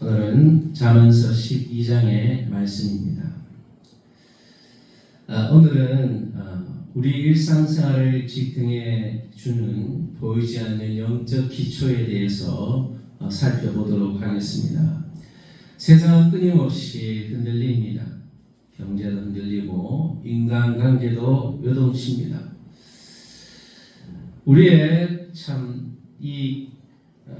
오늘은 잠언서 12장의 말씀입니다. 오늘은 우리 일상생활을 지탱해 주는 보이지 않는 영적 기초에 대해서 살펴보도록 하겠습니다. 세상은 끊임없이 흔들립니다. 경제도 흔들리고 인간관계도 요동칩니다. 우리의 이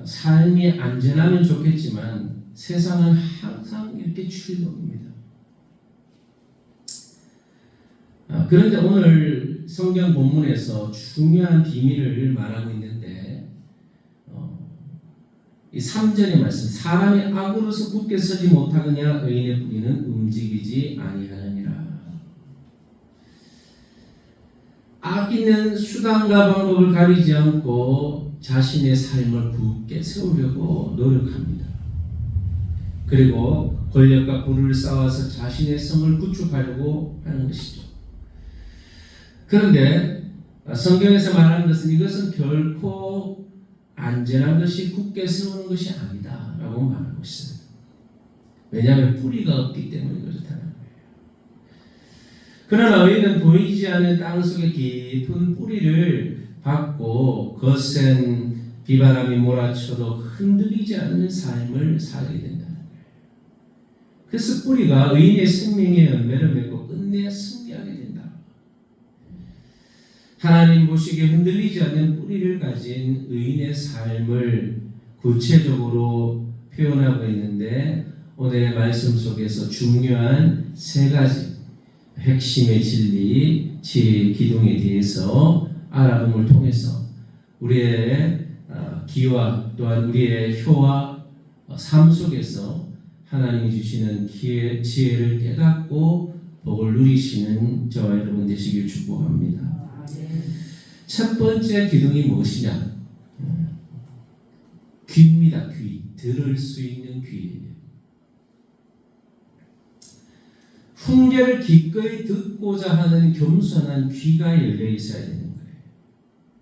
삶이 안전하면 좋겠지만 세상은 항상 이렇게 출동입니다. 그런데 오늘 성경 본문에서 중요한 비밀을 말하고 있는데 이 3절의 말씀, 사람이 악으로서 굳게 서지 못하느냐 의인의 뿌리는 움직이지 아니하느니라. 악인은 수단과 방법을 가리지 않고 자신의 삶을 굳게 세우려고 노력합니다. 그리고 권력과 부를 쌓아서 자신의 성을 구축하려고 하는 것이죠. 그런데 성경에서 말하는 것은 이것은 결코 안전한 것이 굳게 세우는 것이 아니다 라고 말하고 있습니다. 왜냐하면 뿌리가 없기 때문에 그렇다는 거예요. 그러나 의인은 보이지 않는 땅 속에 깊은 뿌리를 받고 거센 비바람이 몰아쳐도 흔들리지 않는 삶을 살게 된다는 거예요. 그래서 뿌리가 의인의 생명의 열매를 맺고 끝내 승리하게 된다. 하나님 보시기에 흔들리지 않는 뿌리를 가진 의인의 삶을 구체적으로 표현하고 있는데 오늘의 말씀 속에서 중요한 세 가지 핵심의 진리, 지혜의 기둥에 대해서 알아봄을 통해서 우리의 기와 또한 우리의 효와 삶 속에서 하나님이 주시는 지혜를 깨닫고 복을 누리시는 저와 여러분 되시길 축복합니다. 첫 번째 기둥이 무엇이냐? 귀입니다. 귀. 들을 수 있는 귀예요. 훈계를 기꺼이 듣고자 하는 겸손한 귀가 열려 있어야 되는 거예요.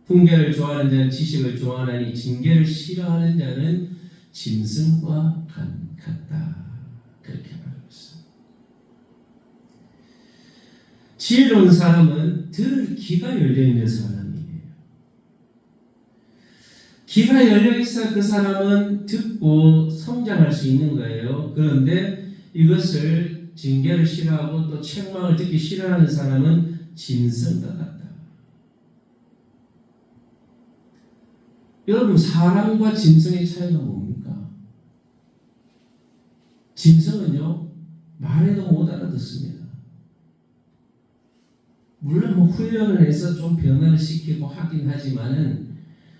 훈계를 좋아하는 자는 지식을 좋아하나니 징계를 싫어하는 자는 짐승과 같다. 그렇게 말하고 있어요. 지혜로운 사람은 들을 귀가 열려 있는 사람이에요. 귀가 열려 있어 그 사람은 듣고 성장할 수 있는 거예요. 그런데 이것을 징계를 싫어하고 또 책망을 듣기 싫어하는 사람은 짐승과 같다. 여러분, 사람과 짐승의 차이가 뭡니까? 짐승은요, 말해도 못 알아듣습니다. 물론 훈련을 해서 좀 변화를 시키고 하긴 하지만은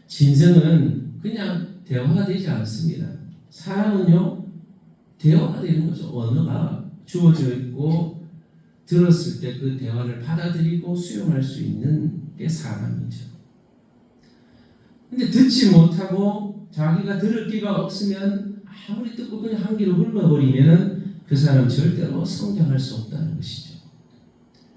짐승은 그냥 대화가 되지 않습니다. 사람은요, 대화가 되는 거죠. 언어가 주어져 있고 들었을 때 그 대화를 받아들이고 수용할 수 있는 게 사람이죠. 근데 듣지 못하고 자기가 들을 기가 없으면 아무리 듣고 그냥 한 귀로 흘러버리면 그 사람 절대로 성장할 수 없다는 것이죠.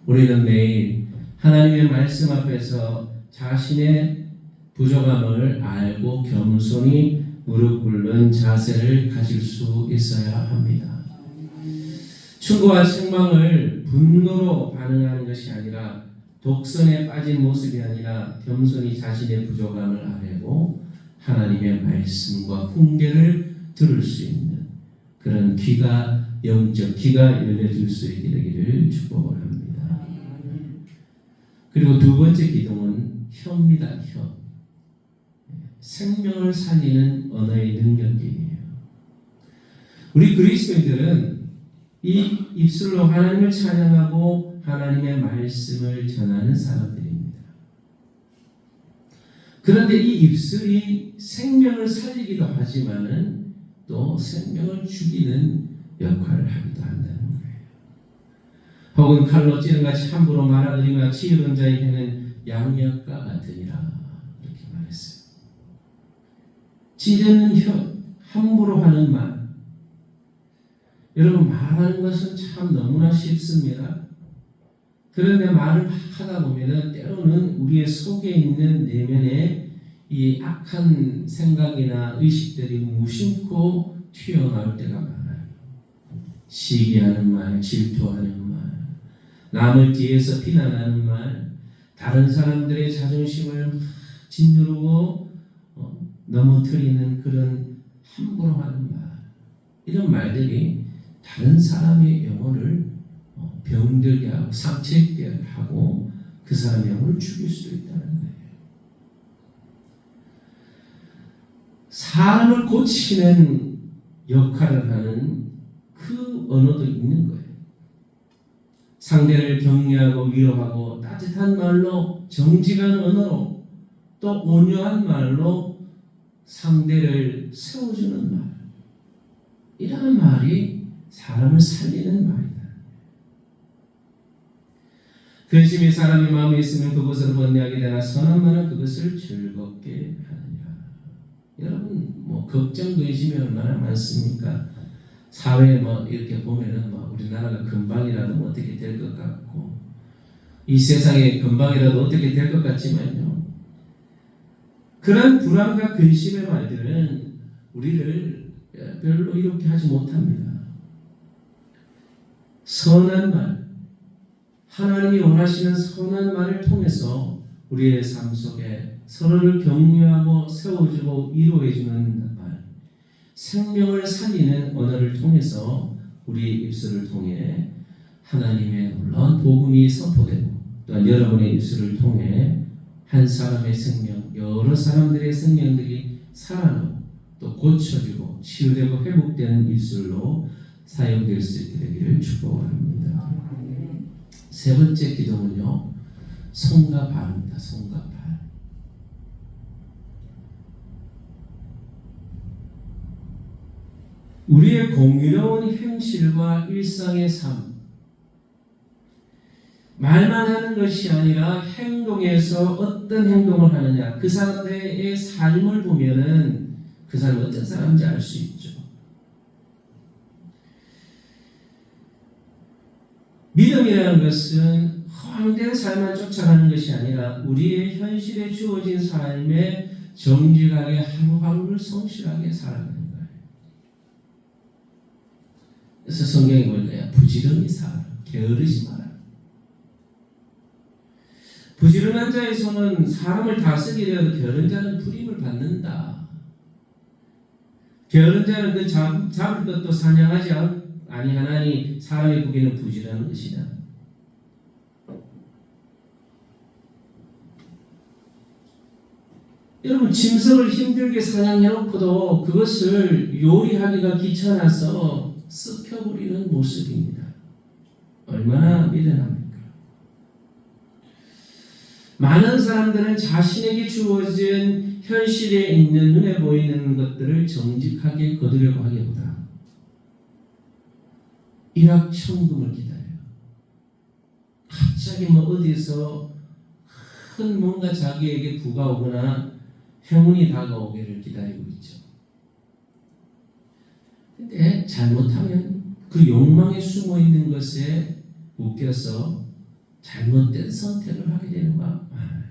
우리는 매일 하나님의 말씀 앞에서 자신의 부족함을 알고 겸손히 무릎 꿇는 자세를 가질 수 있어야 합니다. 충고와 책망을 분노로 반응하는 것이 아니라 독선에 빠진 모습이 아니라 겸손히 자신의 부족함을 아뢰고 하나님의 말씀과 훈계를 들을 수 있는 그런 영적 귀가 열려질 수 있게 되기를 축복을 합니다. 그리고 두 번째 기둥은 혀입니다. 혀. 생명을 살리는 언어의 능력이에요. 우리 그리스도인들은 이 입술로 하나님을 찬양하고 하나님의 말씀을 전하는 사람들입니다. 그런데 이 입술이 생명을 살리기도 하지만은 또 생명을 죽이는 역할을 하기도 한다는 거예요. 혹은 칼로 찌른같이 함부로 말하느니가 지혜로운 자에게는 양력과 같으니라 이렇게 말했어요. 찌르는 혀, 함부로 하는 말. 여러분, 말하는 것은 참 너무나 쉽습니다. 그런데 말을 막 하다 보면은 때로는 우리의 속에 있는 내면에 이 악한 생각이나 의식들이 무심코 튀어나올 때가 많아요. 시기하는 말, 질투하는 말, 남을 뒤에서 비난하는 말, 다른 사람들의 자존심을 짓누르고 넘어뜨리는 그런 함부로 하는 말, 이런 말들이 다른 사람의 영혼을 병들게 하고 상처 입게 하고 그 사람의 영혼을 죽일 수도 있다는 거예요. 사람을 고치는 역할을 하는 그 언어도 있는 거예요. 상대를 격려하고 위로하고 따뜻한 말로, 정직한 언어로, 또 온유한 말로 상대를 세워주는 말, 이런 말이 사람을 살리는 말이다. 근심이 사람의 마음에 있으면 그것으로 번뇌하게 되나 선한 말은 그것을 즐겁게 하느니라. 여러분 걱정 근심이 얼마나 많습니까? 사회에 이렇게 보면은 우리나라가 금방이라도 어떻게 될 것 같고 이 세상에 금방이라도 어떻게 될 것 같지만요, 그런 불안과 근심의 말들은 우리를 별로 이롭게 하지 못합니다. 선한 말, 하나님이 원하시는 선한 말을 통해서 우리의 삶 속에 서로를 격려하고 세워주고 위로해주는 말, 생명을 살리는 언어를 통해서 우리의 입술을 통해 하나님의 놀라운 복음이 선포되고, 또한 여러분의 입술을 통해 한 사람의 생명, 여러 사람들의 생명들이 살아나고 또 고쳐지고 치유되고 회복되는 입술로 사용될 수 있게 되기를 축복합니다. 세 번째 기도는요, 손과 발입니다. 손과 발. 우리의 공유로운 현실과 일상의 삶, 말만 하는 것이 아니라 행동에서 어떤 행동을 하느냐, 그 사람들의 삶을 보면은 그 사람이 어떤 사람인지 알 수 있죠. 믿음이라는 것은 허황된 삶만 쫓아가는 것이 아니라 우리의 현실에 주어진 삶에 정직하게 하루하루를 성실하게 살아가는 거예요. 그래서 성경에 보니까 부지런히 살아, 게으르지 마라. 부지런한 자의 손은 사람을 다스리게 되어도 게으른 자는 불임을 받는다. 게으른 자는 그 잡을 것도 사냥하지 아니하나니 사람의 부귀는 부지런한 것이다. 여러분, 짐승을 힘들게 사냥해놓고도 그것을 요리하기가 귀찮아서 썩혀버리는 모습입니다. 얼마나 미련합니까? 많은 사람들은 자신에게 주어진 현실에 있는 눈에 보이는 것들을 정직하게 거두려고 하기보다 일확천금을 기다려요. 갑자기 어디서 큰 뭔가 자기에게 부가 오거나 행운이 다가오기를 기다리고 있죠. 근데 잘못하면 그 욕망에 숨어 있는 것에 묶여서 잘못된 선택을 하게 되는 거 많아요.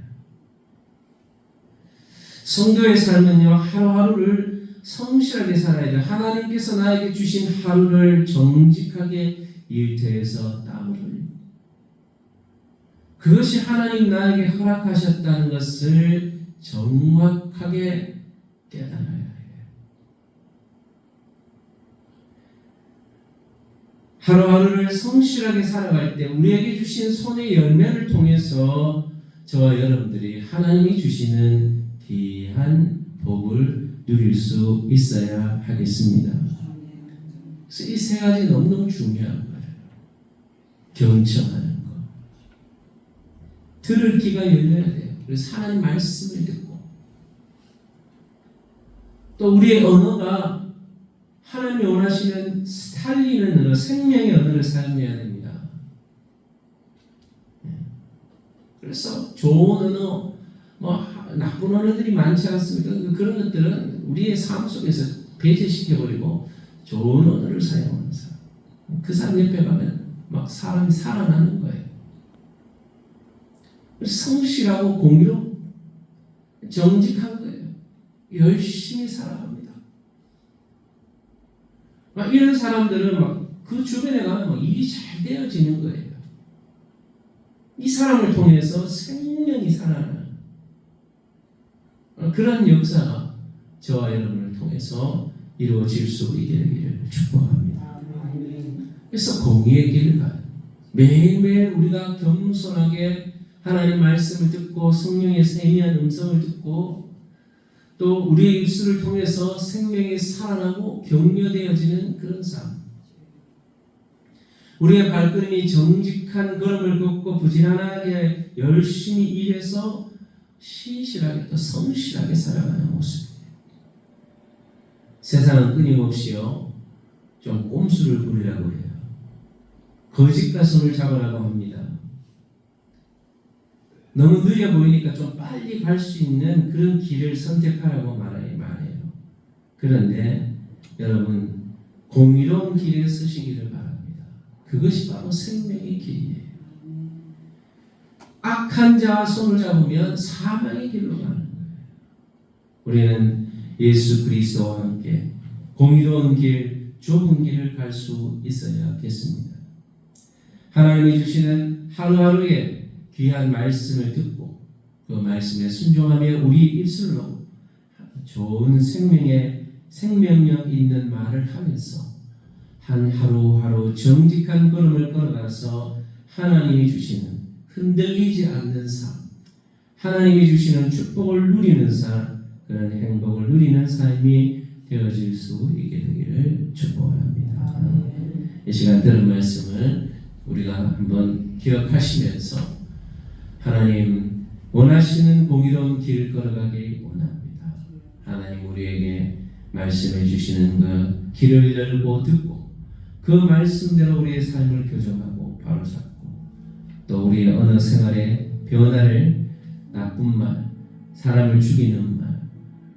성도의 삶은요, 하루하루를 성실하게 살아야 돼요. 하나님께서 나에게 주신 하루를 정직하게 일터에서 땀을 흘리고, 그것이 하나님 나에게 허락하셨다는 것을 정확하게 깨달아야 해요. 하루하루를 성실하게 살아갈 때 우리에게 주신 손의 열매를 통해서 저와 여러분들이 하나님이 주시는 귀한 복을 누릴 수 있어야 하겠습니다. 그래서 이 세 가지 너무너무 중요한 거예요. 경청하는 것, 들을 귀가 열려야 돼요. 그래서 하나님 말씀을 듣고, 또 우리의 언어가 하나님이 원하시는 살리는 언어, 생명의 언어를 사용해야 됩니다. 그래서 좋은 언어, 나쁜 언어들이 많지 않습니까? 그런 것들은 우리의 삶 속에서 배제시켜버리고 좋은 언어를 사용하는 사람, 그 사람 옆에 가면 막 사람이 살아나는 거예요. 성실하고 공의로 정직한 거예요. 열심히 살아갑니다. 막 이런 사람들은 막 그 주변에 가면 막 일이 잘 되어지는 거예요. 이 사람을 통해서 생명이 살아나는 그런 역사가 저와 여러분을 통해서 이루어질 수 있게 되기를 축복합니다. 그래서 공의의 길을 가요. 매일매일 우리가 겸손하게 하나님 말씀을 듣고 성령의 세미한 음성을 듣고 또 우리의 입술을 통해서 생명이 살아나고 격려되어지는 그런 삶. 우리의 발걸음이 정직한 걸음을 걷고 부지런하게 열심히 일해서 신실하게 또 성실하게 살아가는 모습이에요. 세상은 끊임없이요 좀 꼼수를 부리라고 해요. 거짓과 손을 잡으라고 합니다. 너무 느려 보이니까 좀 빨리 갈 수 있는 그런 길을 선택하라고 말해요. 그런데 여러분 공의로운 길에 서시기를 바랍니다. 그것이 바로 생명의 길이에요. 악한 자와 손을 잡으면 사망의 길로 가는 거예요. 우리는 예수 그리스도와 함께 공의로운 길, 좁은 길을 갈 수 있어야겠습니다. 하나님이 주시는 하루하루의 귀한 말씀을 듣고 그 말씀에 순종하며 우리 입술로 좋은 생명력 있는 말을 하면서 한 하루하루 정직한 걸음을 걸어가서 하나님이 주시는 흔들리지 않는 삶, 하나님이 주시는 축복을 누리는 삶, 그런 행복을 누리는 삶이 되어질 수 있게 되기를 축복합니다. 이 시간 들은 말씀을 우리가 한번 기억하시면서 하나님 원하시는 공의로운 길을 걸어가길 원합니다. 하나님 우리에게 말씀해 주시는 그 길을 열고 듣고 그 말씀대로 우리의 삶을 교정하고 바로잡고 또 우리의 언어 생활의 변화를 나쁜 말, 사람을 죽이는 말,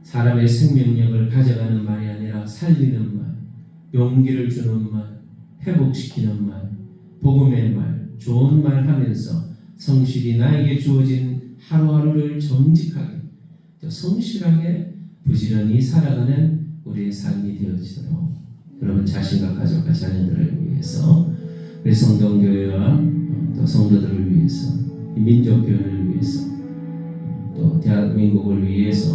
사람의 생명력을 가져가는 말이 아니라 살리는 말, 용기를 주는 말, 회복시키는 말, 복음의 말, 좋은 말 하면서 성실히 나에게 주어진 하루하루를 정직하게 또 성실하게 부지런히 살아가는 우리의 삶이 되어지도록 여러분 자신과 가족과 자녀들을 위해서 우리 성동교회와 또 성도들을 위해서 민족교회를 위해서 또 대한민국을 위해서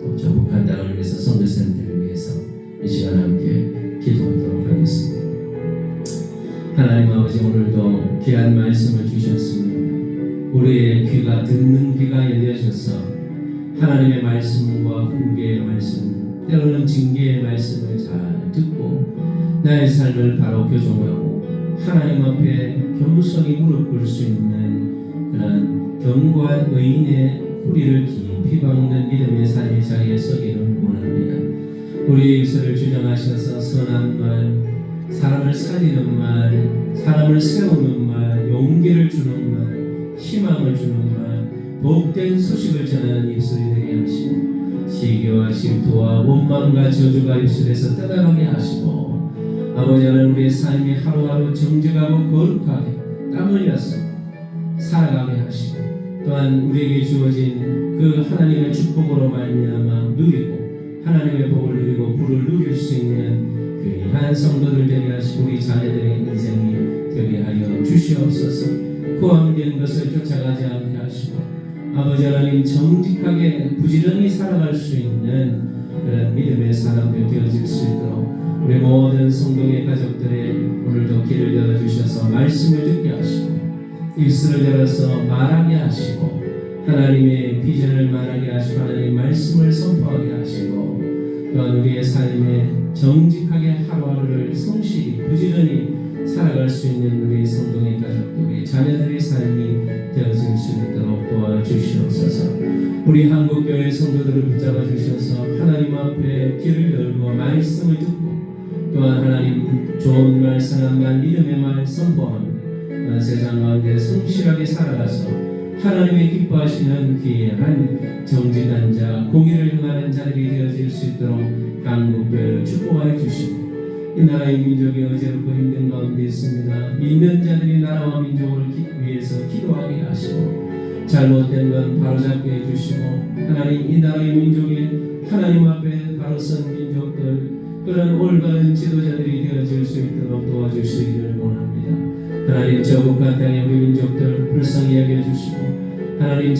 또 저 북한 땅을 위해서 선교사님들을 위해서 이 시간 함께 기도하도록 하겠습니다. 하나님 아버지 오늘도 귀한 말씀을 주셨습니다. 우리의 귀가 듣는 귀가 열려져서 하나님의 말씀과 훈계의 말씀 때로는 징계의 말씀을 잘 듣고 나의 삶을 바로 교정하고 하나님 앞에 겸손히 무릎 꿇을 수 있는 그런 견고한 의인의 뿌리를 깊이 박는 믿음의 삶의 자리에 서기를 원합니다. 우리의 입술을 주장하셔서 선한 말, 사람을 살리는 말, 사람을 세우는 말, 용기를 주는 말, 희망을 주는 말, 복된 소식을 전하는 입술이 되게 하시고 시기와 질투와 원망과 저주가 입술에서 떠나가게 하시고 아버지 하나님 우리의 삶이 하루하루 정직하고 거룩하게 땀 흘려서 살아가게 하시고 또한 우리에게 주어진 그 하나님의 축복으로 말미암아 누리고 하나님의 복을 누리고 부를 누릴 수 있는 귀한 성도들 되게 하시고 우리 자녀들의 인생이 되게 하여 주시옵소서. 고함된 것을 쫓아가지 않게 하시고 아버지 하나님 정직하게 부지런히 살아갈 수 있는 그런 믿음의 사람들 되어질 수 있도록 우리 모든 성도의 가족들의 오늘도 길을 열어주셔서 말씀을 듣게 하시고 입술을 열어서 말하게 하시고 하나님의 비전을 말하게 하시고 하나님의 말씀을 선포하게 하시고 또한 우리의 삶에 정직하게 하루하루를 성실히 부지런히 살아갈 수 있는 우리 성도의 가족들, 우리 자녀들의 삶이 되어질 수 있도록 도와주시옵소서. 우리 한국교회 성도들을 붙잡아 주셔서 하나님 앞에 길을 열고 말씀을 듣고 또한 하나님 좋은 말, 선한 말, 믿음의 말 선포하며 세상 가운데 성실하게 살아가서 하나님의 기뻐하시는 귀한 정직한 자, 공의를 행하는 자들이 되어질 수 있도록 한국교회를 축복하여 주시고 이 나라의 민족이 어제롭고 힘든 가운데 있습니다. 믿는 자들이 나라와 민족을 위해서 기도하게 하시고 잘못된 건 바로잡게 해주시고 하나님 이 나라의 민족이 하나님 앞에 바로 선 민족들 그런 올바른 지도자들이 되어질 수 있도록 도와주시기를 원합니다. 하나님, 저 국가 땅의 우리 민족들 불쌍히 여겨주시고 하나님,